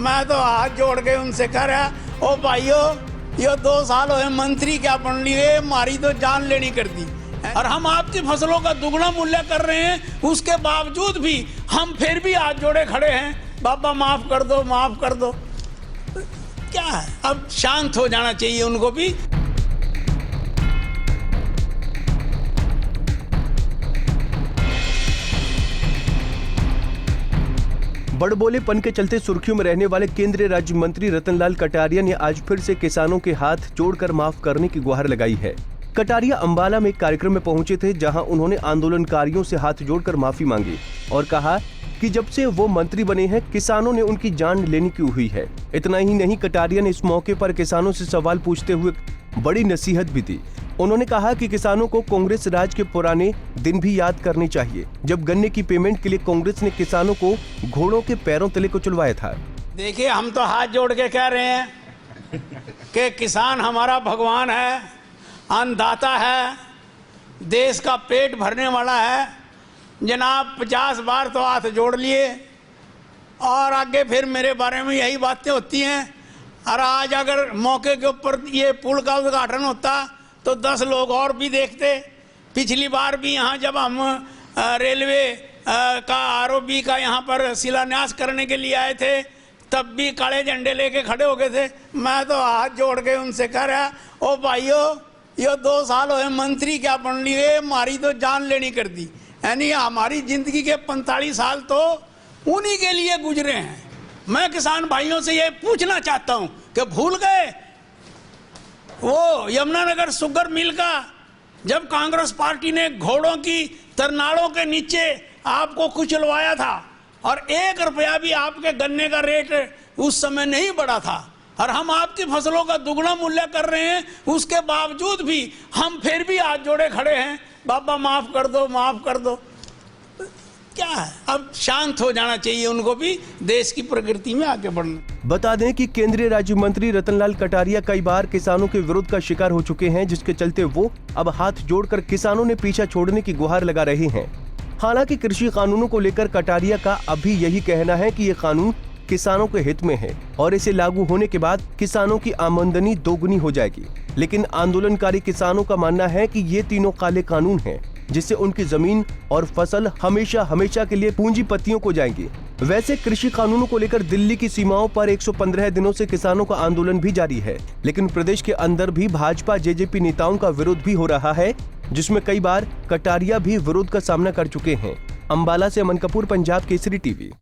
मैं तो हाथ जोड़ के उनसे कह रहा, ओ भाइयों, ये 2 साल हुए मंत्री क्या बन लिए, मारी तो जान लेनी कर दी। और हम आपकी फसलों का दुगना मूल्य कर रहे हैं, उसके बावजूद भी हम फिर भी हाथ जोड़े खड़े हैं, बाबा माफ कर दो, माफ कर दो। क्या है, अब शांत हो जाना चाहिए उनको भी। बड़बोलेपन के चलते सुर्खियों में रहने वाले केंद्रीय राज्य मंत्री रतनलाल कटारिया ने आज फिर से किसानों के हाथ जोड़कर माफ करने की गुहार लगाई है। कटारिया अंबाला में एक कार्यक्रम में पहुंचे थे, जहां उन्होंने आंदोलनकारियों से हाथ जोड़कर माफी मांगी और कहा कि जब से वो मंत्री बने हैं, किसानों ने उनकी जान लेनी की हुई है। इतना ही नहीं, कटारिया ने इस मौके पर किसानों से सवाल पूछते हुए बड़ी नसीहत भी दी। उन्होंने कहा कि किसानों को कांग्रेस राज के पुराने दिन भी याद करने चाहिए, जब गन्ने की पेमेंट के लिए कांग्रेस ने किसानों को घोड़ों के पैरों तले को चुलवाया था। देखिए, हम तो हाथ जोड़ के कह रहे हैं कि किसान हमारा भगवान है, अन्नदाता है, देश का पेट भरने वाला है। जनाब 50 बार तो हाथ जोड़ लिए और आगे फिर मेरे बारे में यही बातें होती हैं। और आज अगर मौके के ऊपर ये पुल का उद्घाटन होता तो 10 लोग और भी देखते। पिछली बार भी यहाँ जब हम रेलवे का आरओबी का यहाँ पर शिलान्यास करने के लिए आए थे, तब भी काले झंडे लेके खड़े हो गए थे। मैं तो हाथ जोड़ के उनसे कह रहा, ओ भाइयों, ये 2 साल हुए मंत्री क्या बन लिए, मारी तो जान लेनी कर दी। यानी हमारी जिंदगी के 45 साल तो उन्हीं के लिए गुजरे हैं। मैं किसान भाइयों से ये पूछना चाहता हूँ कि भूल गए वो यमुनानगर शुगर मिल का, जब कांग्रेस पार्टी ने घोड़ों की तरनालों के नीचे आपको कुचलवाया था और 1 रुपया भी आपके गन्ने का रेट उस समय नहीं बढ़ा था, और हम आपकी फसलों का दुगना मूल्य कर रहे हैं, उसके बावजूद भी हम फिर भी हाथ जोड़े खड़े हैं, बाबा माफ कर दो, माफ कर दो। क्या है, अब शांत हो जाना चाहिए उनको भी, देश की प्रकृति में आगे बढ़ना। बता दें कि केंद्रीय राज्य मंत्री रतनलाल कटारिया कई बार किसानों के विरोध का शिकार हो चुके हैं, जिसके चलते वो अब हाथ जोड़कर किसानों ने पीछा छोड़ने की गुहार लगा रहे हैं। हालांकि कृषि कानूनों को लेकर कटारिया का अभी यही कहना है कि ये कानून किसानों के हित में है और इसे लागू होने के बाद किसानों की आमदनी दोगुनी हो जाएगी। लेकिन आंदोलनकारी किसानों का मानना है कि ये तीनों काले कानून हैं, जिससे उनकी जमीन और फसल हमेशा हमेशा के लिए पूंजीपतियों को जाएंगी। वैसे कृषि कानूनों को लेकर दिल्ली की सीमाओं पर 115 दिनों से किसानों का आंदोलन भी जारी है, लेकिन प्रदेश के अंदर भी भाजपा जेजेपी नेताओं का विरोध भी हो रहा है, जिसमें कई बार कटारिया भी विरोध का सामना कर चुके हैं। अंबाला से अमन कपूर, पंजाब केसरी टीवी।